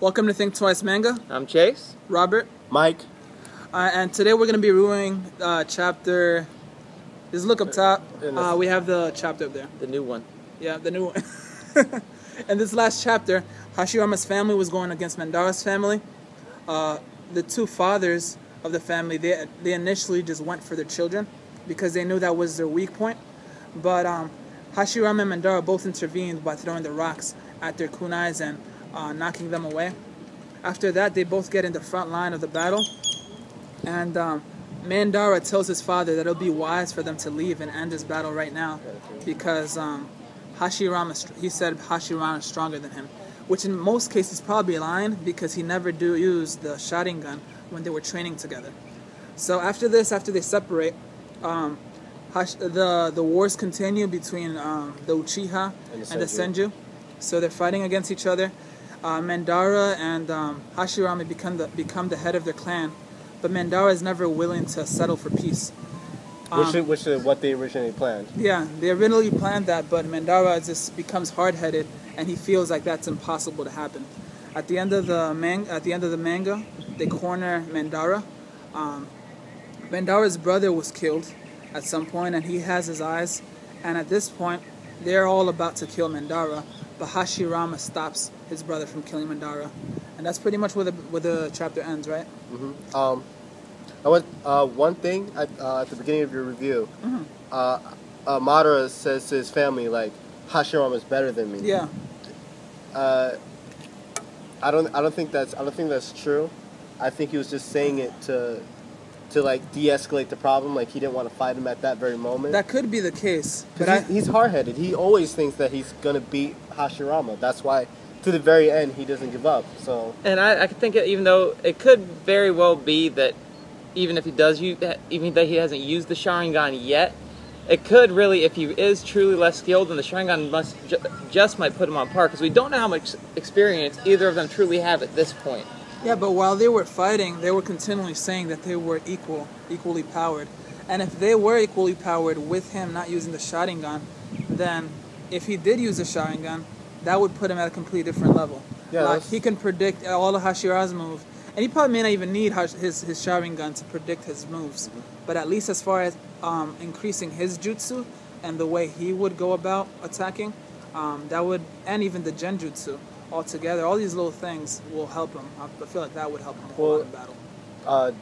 Welcome to Think Twice Manga. I'm Chase. Robert. Mike. And today we're going to be reviewing chapter... Just look up top. We have the chapter up there. The new one. Yeah, the new one. In this last chapter, Hashirama's family was going against Mandara's family. The two fathers of the family, they initially just went for their children because they knew that was their weak point. But Hashirama and Mandara both intervened by throwing the rocks at their kunais and knocking them away. After that, they both get in the front line of the battle. And Mandara tells his father that it'll be wise for them to leave and end this battle right now because he said Hashirama is stronger than him, which in most cases is probably lying because he never used the Sharingan when they were training together. So after this, after they separate, the wars continue between the Uchiha and the Senju. So they're fighting against each other. Mandara and Hashirama become the head of their clan, but Mandara is never willing to settle for peace. Which is what they originally planned. Yeah, they originally planned that, but Mandara just becomes hard-headed, and he feels like that's impossible to happen. At the end of the manga, they corner Mandara. Mandara's brother was killed at some point, and he has his eyes. And at this point, they're all about to kill Mandara, but Hashirama stops his brother from killing Mandara, and that's pretty much where the chapter ends, right? Mm-hmm. I want one thing at the beginning of your review. Mm-hmm. Madara says to his family, like, Hashirama is better than me. Yeah. I don't think that's true. I think he was just saying it to like de-escalate the problem. Like he didn't want to fight him at that very moment. That could be the case, but he's hard-headed. He always thinks that he's gonna beat Hashirama. That's why, to the very end, he doesn't give up. So. And I think even though it could very well be that even if he does even though he hasn't used the Sharingan yet, it could really, if he is truly less skilled, then the Sharingan just might put him on par, because we don't know how much experience either of them truly have at this point. Yeah, but while they were fighting, they were continually saying that they were equally powered. And if they were equally powered with him not using the Sharingan, then if he did use the Sharingan, that would put him at a completely different level. Yeah, like he can predict all of Hashirama's moves, and he probably may not even need his Sharingan to predict his moves. But at least as far as increasing his jutsu and the way he would go about attacking, that would, and even the Genjutsu altogether, all these little things will help him. I feel like that would help him a whole lot in battle.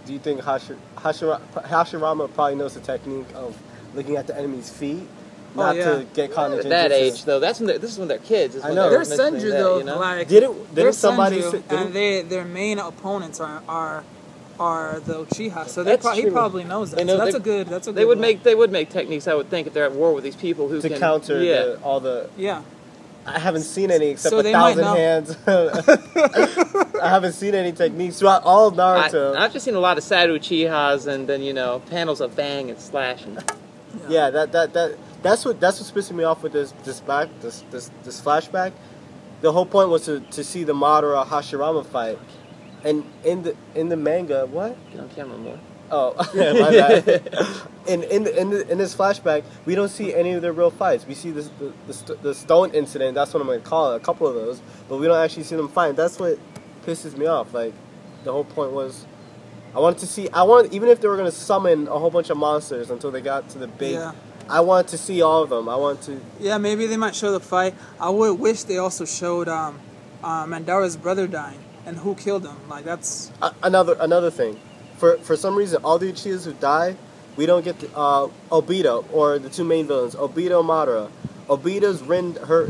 Do you think Hashirama probably knows the technique of looking at the enemy's feet? Not to get caught in at that age, though. This is when they're kids. I know. They're Senju, though. You know? Like, didn't somebody Senju, and their main opponents are the Uchiha, so he probably knows that. That's a good. They would make techniques, I would think, if they're at war with these people who can counter all the. Yeah. I haven't seen any except for 1,000 hands. I haven't seen any techniques throughout all of Naruto. I've just seen a lot of sad Uchihas, and then panels of bang and slash. And yeah, that's what's pissing me off with this flashback. The whole point was to see the Madara Hashirama fight, and in the manga, what? Get on camera more. Oh, yeah, my bad. In this flashback, we don't see any of their real fights. We see the stone incident. That's what I'm going to call it. A couple of those, but we don't actually see them fight. That's what pisses me off. Like, the whole point was, even if they were going to summon a whole bunch of monsters until they got to the big. Yeah. I want to see all of them. Yeah, maybe they might show the fight. I would wish they also showed Mandara's brother dying and who killed him. Like, that's another thing. For some reason, all the Uchihas who die, we don't get Obito, or the two main villains, Obito and Madara. Obito's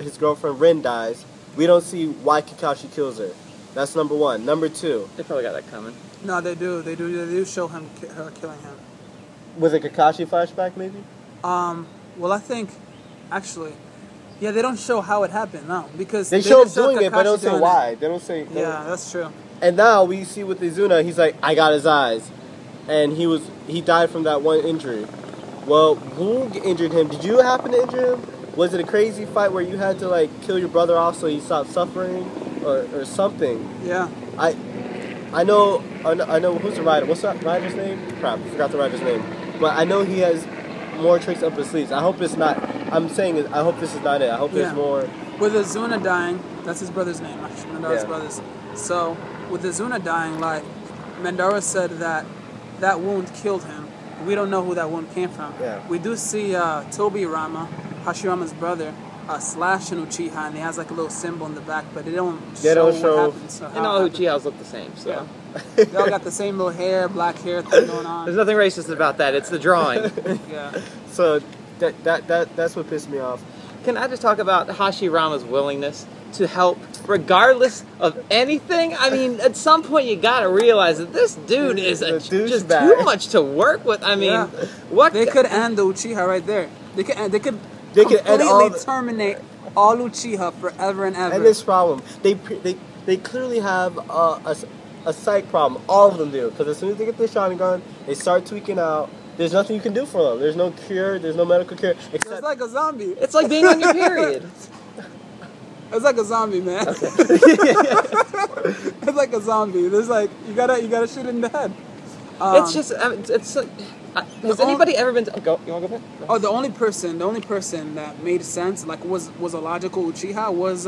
his girlfriend Rin dies. We don't see why Kakashi kills her. That's number one. Number two. They probably got that coming. No, they do. They do show her killing him. With a Kakashi flashback, maybe? Well, I think, actually, yeah, they don't show how it happened, no. Because they show him doing it, but don't say why. They don't say... Yeah, that's true. And now we see with Izuna, he's like, I got his eyes. And he died from that one injury. Well, who injured him? Did you happen to injure him? Was it a crazy fight where you had to, like, kill your brother off so he stopped suffering? Or something? Yeah. I know, who's the rider? What's that rider's name? Crap, I forgot the rider's name. But I know he has more tricks up his sleeves. I hope it's not, I hope this is not it. I hope there's more. With Izuna dying, that's his brother's name, Mandara's brother's. So with Izuna dying, like Mandara said that wound killed him. We don't know who that wound came from. Yeah. We do see Tobirama, Hashirama's brother, slash an Uchiha, and he has like a little symbol in the back, but they don't show what happened. So And all Uchihas look the same, so. Yeah. They all got the same little hair, black hair thing going on. There's nothing racist about that. It's the drawing. Yeah. So that's what pissed me off. Can I just talk about Hashirama's willingness to help, regardless of anything? I mean, at some point you gotta realize that this dude is just too much to work with. I mean, what? They could end the Uchiha right there. They could end all terminate all Uchiha forever and ever. And this problem, they clearly have a psych problem. All of them do, because as soon as they get the Sharingan, they start tweaking out. There's nothing you can do for them. There's no cure. There's no medical cure. It's like a zombie. It's like being on your period. It's like a zombie, man. It's like a zombie. There's like you gotta shoot it in the head. It's just has anybody ever been? You want to go ahead? Oh, the only person that made sense, like was a logical Uchiha was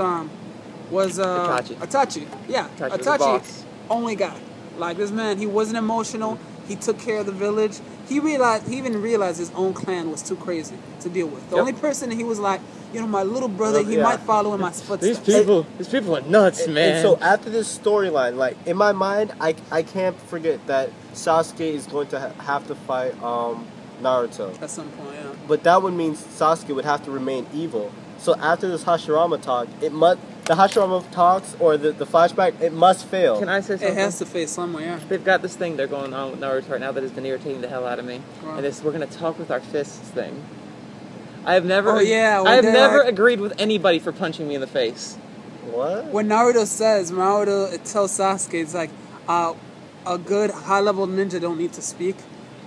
Itachi. Yeah, Itachi, only guy. Like this man, he wasn't emotional. He took care of the village. He even realized his own clan was too crazy to deal with. The only person that he was like, my little brother, he might follow in my footsteps. These people are nuts, man. And so after this storyline, like in my mind, I can't forget that Sasuke is going to have to fight Naruto. At some point, yeah. But that would mean Sasuke would have to remain evil. So after this Hashirama talk, the Hashirama talks or the flashback, it must fail. Can I say something? It has to fail somewhere, yeah. They've got this thing they're going on with Naruto right now that has been irritating the hell out of me. Wow. And it's we're going to talk with our fists thing. I have never agreed with anybody for punching me in the face. What? When Naruto tells Sasuke, it's like a good high-level ninja don't need to speak.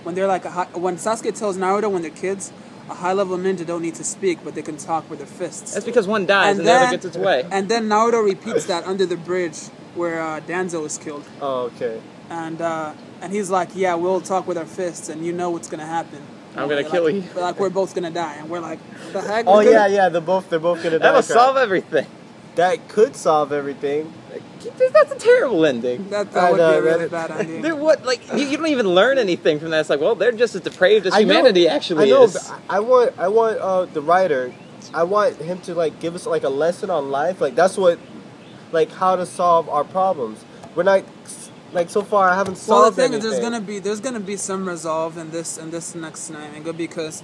When they're like when Sasuke tells Naruto when they're kids, a high-level ninja don't need to speak, but they can talk with their fists. That's because one dies and the other gets its way. And then Naruto repeats that under the bridge where Danzo is killed. Oh, okay. And he's like, yeah, we'll talk with our fists, and you know what's gonna happen. I'm gonna kill you. Like we're both gonna die, and we're like, what the heck? Oh yeah, they're both gonna die. That'll solve everything. That could solve everything. That's a terrible ending. That would be a really bad ending. You don't even learn anything from that. It's like, well, they're just as depraved as humanity actually is. I want the writer. I want him to like give us like a lesson on life. Like that's what, like how to solve our problems. We're not like so far. I haven't solved anything. Well, the thing is, there's gonna be some resolve in this next manga because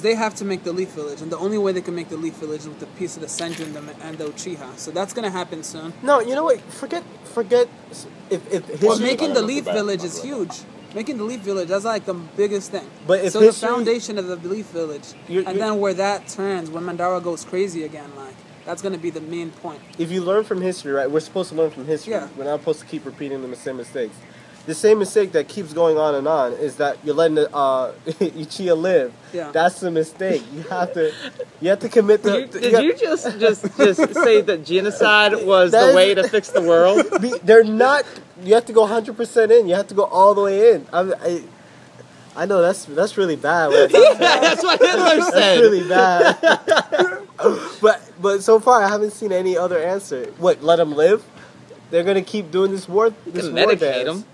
they have to make the Leaf Village, and the only way they can make the Leaf Village is with a piece of the Senjin and the Uchiha. So that's gonna happen soon. No, you know what? Forget. If history, well, making the Leaf Village is huge. Making the Leaf Village, that's like the biggest thing. But if the foundation of the Leaf Village, and then where that turns, when Mandara goes crazy again, like that's gonna be the main point. If you learn from history, right? We're supposed to learn from history. Yeah. We're not supposed to keep repeating the same mistakes. The same mistake that keeps going on and on is that you're letting the Uchiha live. Yeah. That's the mistake. You have to commit the. Did you just say that genocide was the way to fix the world? They're not. You have to go 100% in. You have to go all the way in. I know that's really bad. That's what Hitler said. That's really bad. but so far I haven't seen any other answer. What? Let them live? They're gonna keep doing this war. This war medicate dance. them.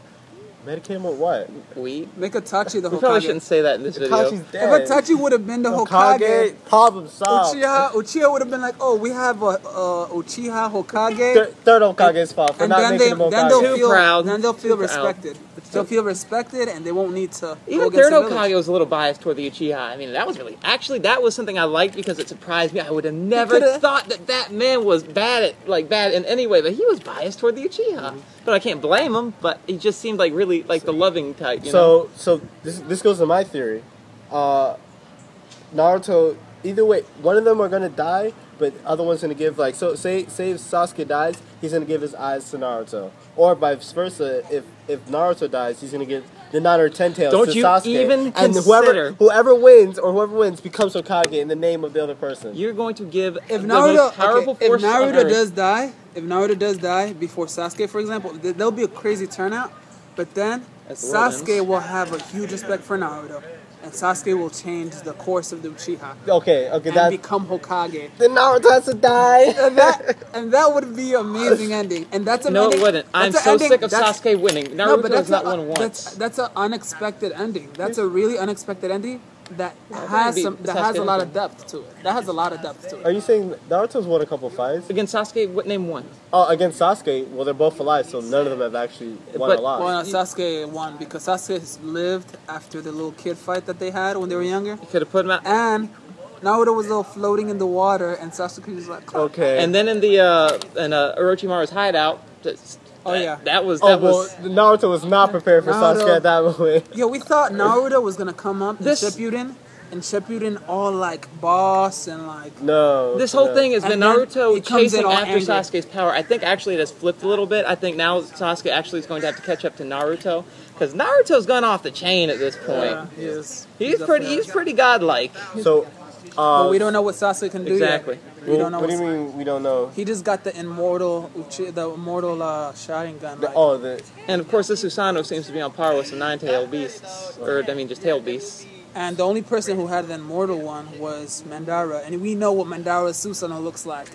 Medicate him with what? Weed. Make Itachi the Hokage. We probably shouldn't say that in this video. Itachi's dead. If Itachi would have been the Hokage, problem solved. Uchiha would have been like, oh, we have a Uchiha Hokage. Third Hokage's fault for not making him Hokage. Then they'll feel respected. They'll feel respected, and they won't need to. Even Third Hokage was a little biased toward the Uchiha. I mean, that was something I liked because it surprised me. I would have never thought that man was bad in any way, but he was biased toward the Uchiha. But I can't blame him. But he just seemed like really like the loving type. You know? So this goes to my theory. Naruto. Either way, one of them are gonna die, but the other one's gonna give like so. Say if Sasuke dies, he's gonna give his eyes to Naruto, or vice versa. If Naruto dies, he's gonna give the 9 or 10 tails to Sasuke. Don't you even and consider whoever wins becomes Hokage in the name of the other person. You're going to give if the Naruto, most powerful force if on Naruto Earth. if Naruto does die before Sasuke, for example, there'll be a crazy turnout. But then Sasuke will have a huge respect for Naruto, and Sasuke will change the course of the Uchiha Okay, and that become Hokage. then Naruto has to die. And that would be an amazing ending. And that's an No, ending. it wouldn't. I'm that's an so ending- sick of that's- Sasuke winning. No, Naruto but has not won once. that's an unexpected ending. That's a really unexpected ending that beat has a Sasuke lot anything. of depth to it. That has a lot of depth to Are it. you saying Naruto's won a couple fights? Against Sasuke, what name one? Oh, against Sasuke, well, they're both alive, so none of them have actually won But- a lot. Well, no, Sasuke won because Sasuke lived after the little kid fight that they had when they were younger, You could have put him out. and Naruto was all floating in the water, and Sasuke was like, Okay. And then in the Orochimaru's hideout, Oh, yeah. that was Naruto was not prepared for Naruto- Sasuke at that moment. "Yo, we thought Naruto was gonna come up This- and Shippuden all like boss and like." No. This whole no. thing has been And then Naruto he comes in chasing all after angry. Sasuke's power. I think actually it has flipped a little bit. I think now Sasuke actually is going to have to catch up to Naruto because Naruto's gone off the chain at this point. Yeah, he is. He's pretty godlike. So, But we don't know what Sasuke can do Exactly. yet. We don't know. what do you what's- mean we don't know? He just got the immortal Sharingan. Like, The And of course, this Susanoo seems to be on par with some nine-tailed beasts, or I mean, just tailed beasts. and the only person who had the immortal one was Mandara, and we know what Mandara's Susanoo looks like.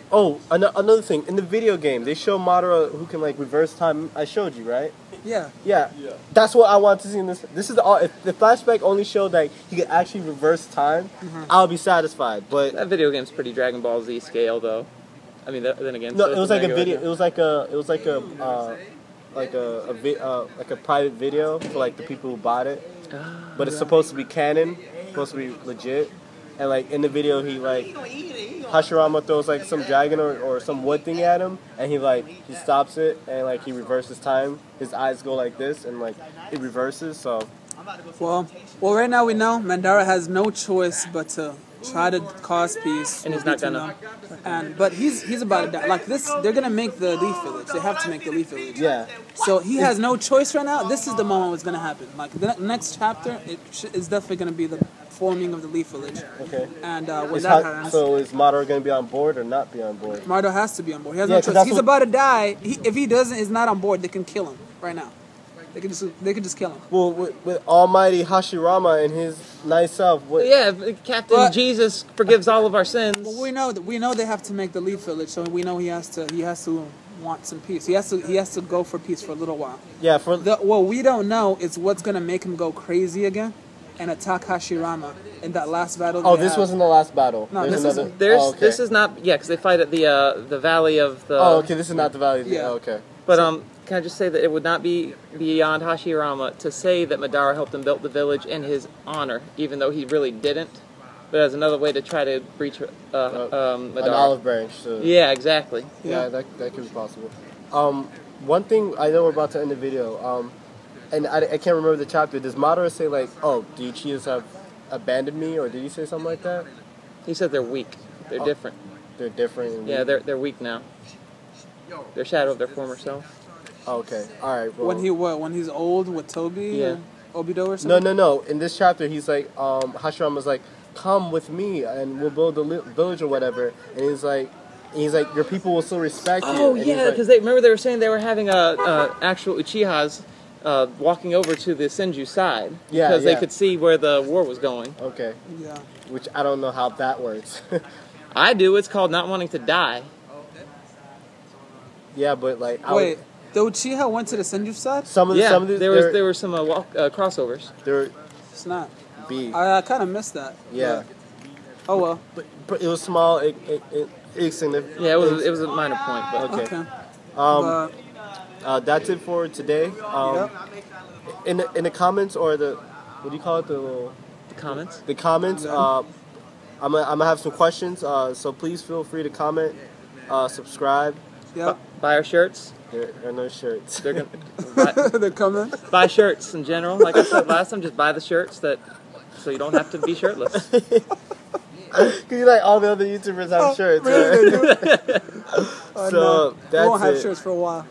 another thing in the video game, they show Madara who can like reverse time. I showed you, right? Yeah. Yeah. That's what I want to see in this. This is all. If the flashback only showed that he could actually reverse time, I'll be satisfied. But That video game's pretty Dragon Ball Z scale, though. I mean, then again, no, so it was is the like a Mega video. Video. It was like a private video for like the people who bought it. But it's supposed to be canon, supposed to be legit. And like in the video, he like Hashirama throws like some dragon or some wood thing at him, and he stops it and like he reverses time. His eyes go like this, and like it reverses. So Well, right now we know Mandara has no choice but to try to cause peace. And he's not between gonna. them. But he's about to die. Like this, they're gonna make the Leaf Village. They have to make the Leaf Village. yeah, So he has no choice right now. This is the moment what's gonna happen. Like the next chapter, is definitely gonna be the forming of the Leaf Village. okay. And when that happens, So is Madara gonna be on board or not be on board? Mardo has to be on board. He has Yeah, no 'cause choice. that's He's what- about to die. If he doesn't, is not on board, they can kill him right now. They could just kill him. Well, with Almighty Hashirama and his nice self, what? Yeah, Captain But- Jesus forgives all of our sins. Well, we know they have to make the Leaf Village, so we know he has to want some peace. He has to go for peace for a little while. Yeah, for What we don't know is what's gonna make him go crazy again and attack Hashirama in that last battle. this had. wasn't the last battle. No, There's this another. There's okay. this is not because they fight at the valley of the. Oh, okay. This is not the valley. Yeah. Oh, okay. But can I just say that it would not be beyond Hashirama to say that Madara helped him build the village in his honor, even though he really didn't. But as another way to try to breach Madara. An olive branch. So. Yeah, exactly. Yeah, that could be possible. One thing I know we're about to end the video. And I can't remember the chapter. Does Madara say like, "Oh, the Uchihas have abandoned me," or did he say something like that? He said they're weak. They're different. They're different. And Yeah, weak? they're weak now. They're shadow of their former self. Oh, okay. All right. Well, When he's old with Toby Yeah. or Obito or something. No. In this chapter, he's like, Hashirama's like, "Come with me, and we'll build a village or whatever." And he's like, "Your people will still respect you." Oh And he's yeah, like- because they remember they were saying they were having actual Uchihas walking over to the Senju side Yeah, because yeah. they could see where the war was going. Okay. Yeah. Which I don't know how that works. I do. It's called not wanting to die. Yeah, but like, Wait, the Uchiha went to the Senju side? some of Yeah, the, there were some crossovers. there It's not. B. I kind of missed that. Yeah. But- oh well. But it was small. It's significant. Yeah, it was a minor point, but Okay. But, That's it for today. yep. In the comments or the what do you call it the comments. the comments. Yeah. I'm gonna have some questions. So please feel free to comment, subscribe. Yep. Buy our shirts. There are no shirts. They're gonna buy, They're coming. buy shirts in general. Like I said last time, just buy the shirts so you don't have to be shirtless. Cause you like all the other YouTubers have shirts. Really? Right? Oh, So no. We that's won't have it. shirts for a while.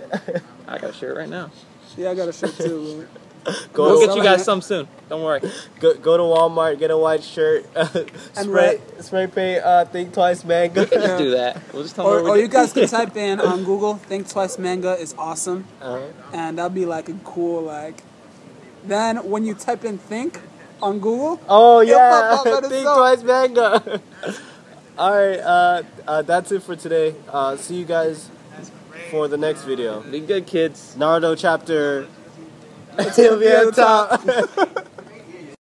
I got a shirt right now. Yeah, I got a shirt too. We'll Go get you guys some soon. Don't worry. go to Walmart, get a white shirt, spray paint. Think twice, man. We can just do that. We'll just tell them Or you guys can type in on Google, Think Twice Manga is awesome. Uh-huh. And that'll be like a cool, like. Then when you type in Think, on Google. Oh It'll yeah, pop up, let us Think know. Twice manga. All right, that's it for today. See you guys for the next video. Be good, kids. Naruto chapter. It'll be on top.